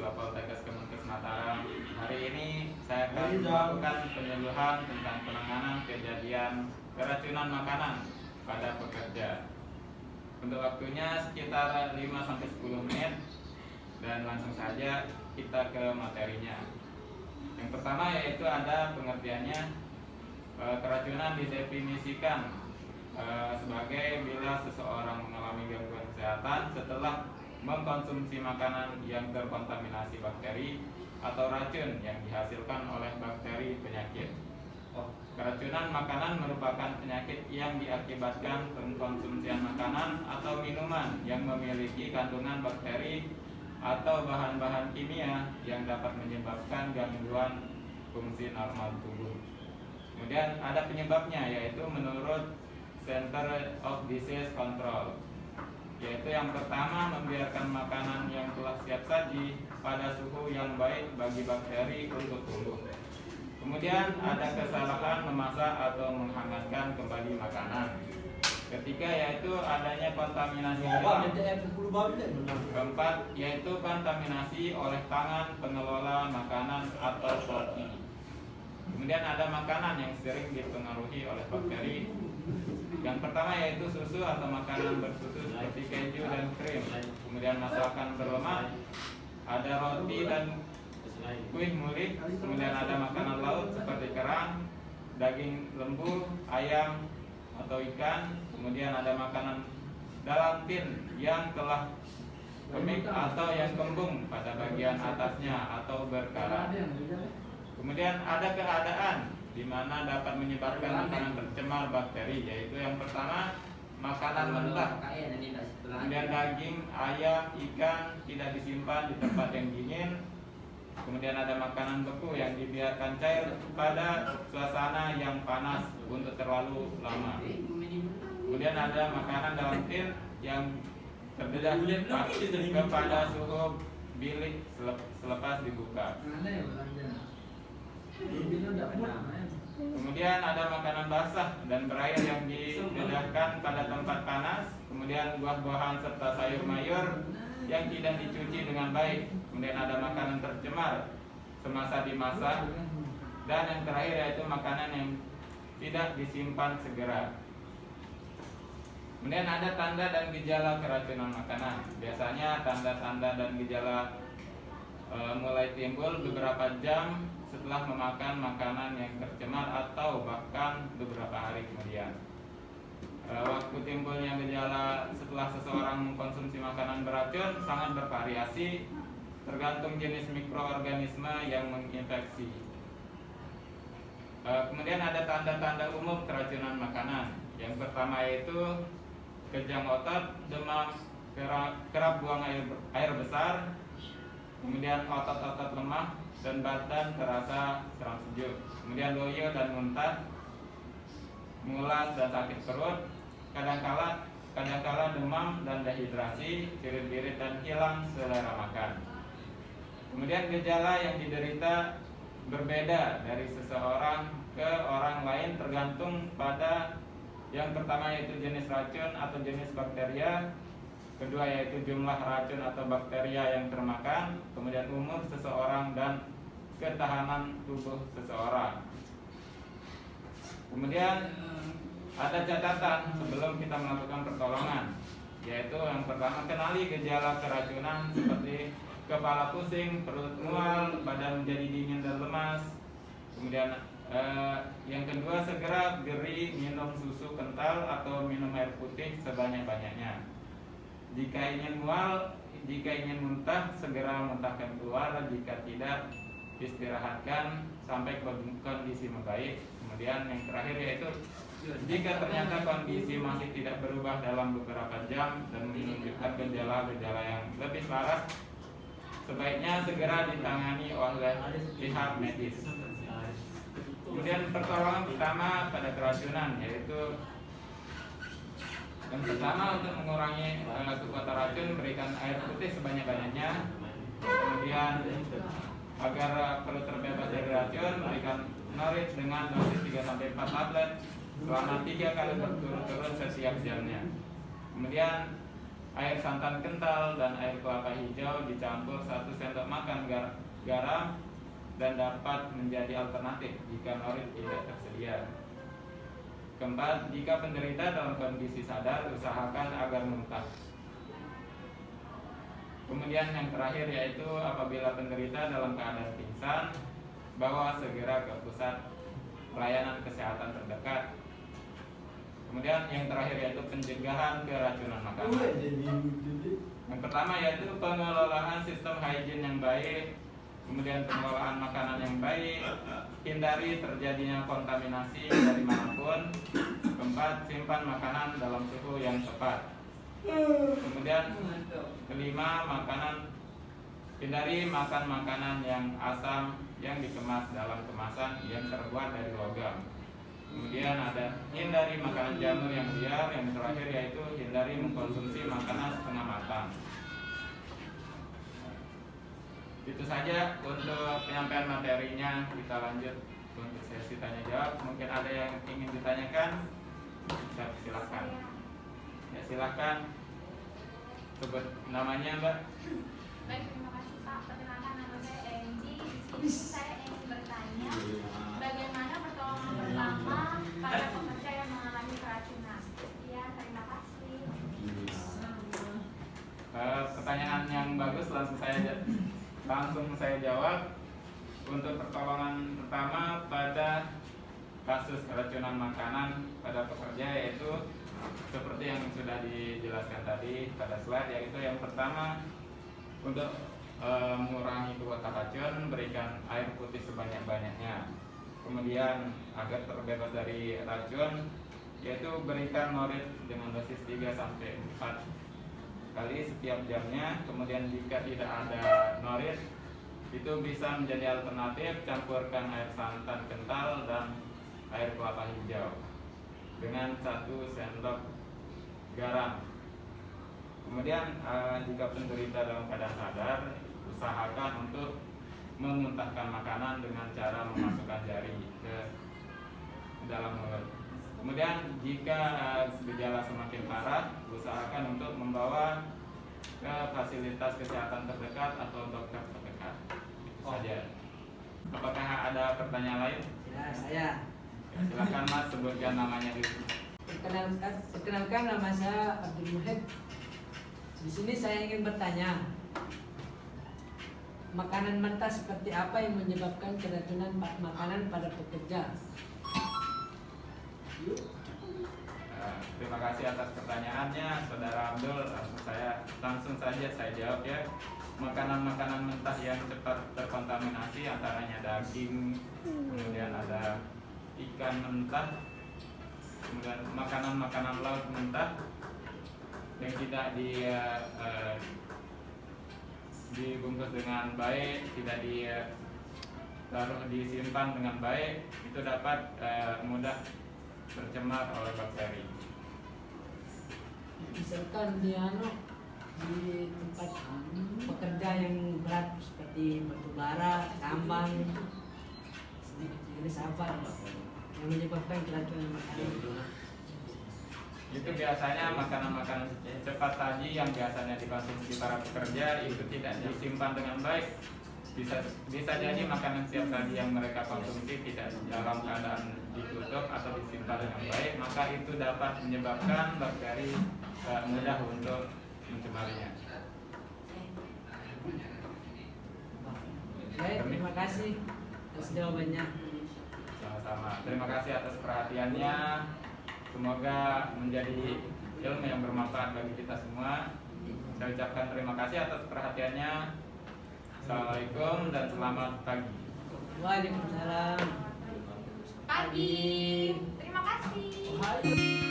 Ketua Poltekkes Kemenkes Mataram. Hari ini saya akan melakukan penyuluhan tentang penanganan kejadian keracunan makanan pada pekerja. Untuk waktunya sekitar 5-10 menit dan langsung saja kita ke materinya. Yang pertama yaitu ada pengertiannya. Keracunan didefinisikan sebagai bila seseorang mengalami gangguan kesehatan setelah mengkonsumsi makanan yang terkontaminasi bakteri atau racun yang dihasilkan oleh bakteri penyakit. Keracunan makanan merupakan penyakit yang diakibatkan pengkonsumsian makanan atau minuman yang memiliki kandungan bakteri atau bahan-bahan kimia yang dapat menyebabkan gangguan fungsi normal tubuh. Kemudian ada penyebabnya, yaitu menurut Center of Disease Control, yaitu yang pertama membiarkan makanan yang telah siap saji pada suhu yang baik bagi bakteri untuk tumbuh. Kemudian ada kesalahan memasak atau menghangatkan kembali makanan. Ketiga yaitu adanya kontaminasi hilang. Keempat yaitu kontaminasi oleh tangan pengelola makanan atau koki. Kemudian ada makanan yang sering dipengaruhi oleh bakteri. Yang pertama yaitu susu atau makanan bersusu seperti keju dan krim. Kemudian masakan berlemak, ada roti dan kuih mulik. Kemudian ada makanan laut seperti kerang, daging lembu, ayam atau ikan. Kemudian ada makanan dalam tin yang telah kemik atau yang kembung pada bagian atasnya atau berkarat. Kemudian ada keadaan di mana dapat menyebabkan makanan tercemar bakteri, yaitu yang pertama makanan mentah. Kemudian daging, ayam, ikan tidak disimpan di tempat yang dingin. Kemudian ada makanan beku yang dibiarkan cair pada suasana yang panas untuk terlalu lama. Kemudian ada makanan dalam tin yang terdedah kepada suhu bilik selepas dibuka. Kemudian ada makanan basah dan berair yang didedahkan pada tempat panas. Kemudian buah-buahan serta sayur mayur yang tidak dicuci dengan baik. Kemudian ada makanan tercemar semasa dimasak. Dan yang terakhir yaitu makanan yang tidak disimpan segera. Kemudian ada tanda dan gejala keracunan makanan. Biasanya tanda-tanda dan gejala mulai timbul beberapa jam setelah memakan makanan yang tercemar atau bahkan beberapa hari kemudian. Waktu timbulnya gejala setelah seseorang mengkonsumsi makanan beracun sangat bervariasi tergantung jenis mikroorganisme yang menginfeksi. Kemudian ada tanda-tanda umum keracunan makanan. Yang pertama yaitu kejang otot, demam, kerap buang air besar, kemudian otot-otot lemah dan badan terasa seram sejuk. Kemudian loyo dan muntah, mulas dan sakit perut, kadangkala demam dan dehidrasi, birit-birit dan hilang selera makan. Kemudian gejala yang diderita berbeda dari seseorang ke orang lain tergantung pada yang pertama yaitu jenis racun atau jenis bakteria. Kedua yaitu jumlah racun atau bakteria yang termakan, kemudian umur seseorang dan ketahanan tubuh seseorang. Kemudian ada catatan sebelum kita melakukan pertolongan, yaitu yang pertama kenali gejala keracunan seperti kepala pusing, perut mual, badan menjadi dingin dan lemas. Kemudian yang kedua segera beri minum susu kental atau minum air putih sebanyak-banyaknya. Jika ingin mual, jika ingin muntah, segera muntahkan keluar. Jika tidak, istirahatkan sampai kondisi membaik. Kemudian yang terakhir yaitu jika ternyata kondisi masih tidak berubah dalam beberapa jam dan menunjukkan gejala-gejala yang lebih parah, sebaiknya segera ditangani oleh pihak medis. Kemudian pertolongan pertama pada keracunan yaitu yang pertama untuk mengurangi kekuatan racun, berikan air putih sebanyak-banyaknya. Kemudian agar perut terbebas dari racun, berikan norit dengan dosis 3-4 tablet selama 3 kali berturut-turut setiap jamnya. Kemudian air santan kental dan air kelapa hijau dicampur 1 sendok makan garam dan dapat menjadi alternatif jika norit tidak tersedia. Keempat, jika penderita dalam kondisi sadar, usahakan agar muntah. Kemudian yang terakhir yaitu apabila penderita dalam keadaan pingsan, bawa segera ke pusat pelayanan kesehatan terdekat. Kemudian yang terakhir yaitu pencegahan keracunan makanan. Yang pertama yaitu pengelolaan sistem hygiene yang baik, kemudian pengelolaan makanan yang baik, hindari terjadinya kontaminasi dari manapun. Keempat, simpan makanan dalam suhu yang tepat. Kemudian kelima, hindari makan makanan yang asam yang dikemas dalam kemasan yang terbuat dari logam. Kemudian ada hindari makanan jamur yang liar. Yang terakhir yaitu hindari mengkonsumsi makanan setengah matang. Itu saja untuk penyampaian materinya. Kita lanjut untuk sesi tanya jawab. Mungkin ada yang ingin ditanyakan, silakan. Ya silakan, sebut namanya Mbak. Baik, terima kasih Pak. Perkenalkan nama saya Enji. Di sini saya ingin bertanya, bagaimana pertolongan pertama pada pekerja yang mengalami keracunan? Ya, terima kasih. Pertanyaan yang bagus, langsung saya jawab. Untuk pertolongan pertama pada kasus keracunan makanan pada pekerja yaitu seperti yang sudah dijelaskan tadi pada slide, yaitu yang pertama untuk mengurangi kuota racun, berikan air putih sebanyak-banyaknya. Kemudian agar terbebas dari racun, yaitu berikan norit dengan dosis 3 sampai 4 kali setiap jamnya. Kemudian jika tidak ada norit, itu bisa menjadi alternatif campurkan air santan kental dan air kelapa hijau dengan 1 sendok garam. Kemudian jika penderita dalam keadaan sadar, usahakan untuk memuntahkan makanan dengan cara memasukkan jari ke dalam mulut. Kemudian jika gejala semakin parah, usahakan untuk membawa ke fasilitas kesehatan terdekat atau dokter terdekat. Itu saja. Apakah ada pertanyaan lain? Ya, saya. Silakan Mas, sebutkan namanya dulu. Perkenalkan, nama saya Abdul Muhid. Di sini saya ingin bertanya, makanan mentah seperti apa yang menyebabkan keracunan makanan pada pekerja? Terima kasih atas pertanyaannya, Saudara Abdul. Langsung saja saya jawab ya. Makanan-makanan mentah yang cepat terkontaminasi antaranya daging, kemudian ada ikan mentah, kemudian makanan-makanan laut mentah yang tidak dibungkus dengan baik, tidak disimpan dengan baik, itu dapat mudah tercemar oleh bakteri. Misalkan di tempat pekerja yang berat seperti batu bara, tambang, jenis apa yang menyebabkan keracunan makanan? Itu biasanya makanan-makanan cepat saji yang biasanya dikonsumsi para pekerja itu tidak disimpan dengan baik. Bisa jadi makanan siap saji yang mereka konsumsi tidak dalam keadaan ditutup atau disimpan dengan baik, maka itu dapat menyebabkan bakteri mudah untuk mencemarinya. Baik, terima kasih atas jawabannya. Sama-sama. Terima kasih atas perhatiannya. Semoga menjadi ilmu yang bermanfaat bagi kita semua. Saya ucapkan terima kasih atas perhatiannya. Assalamualaikum dan selamat pagi. Waalaikumsalam. Pagi. Terima kasih. Hai.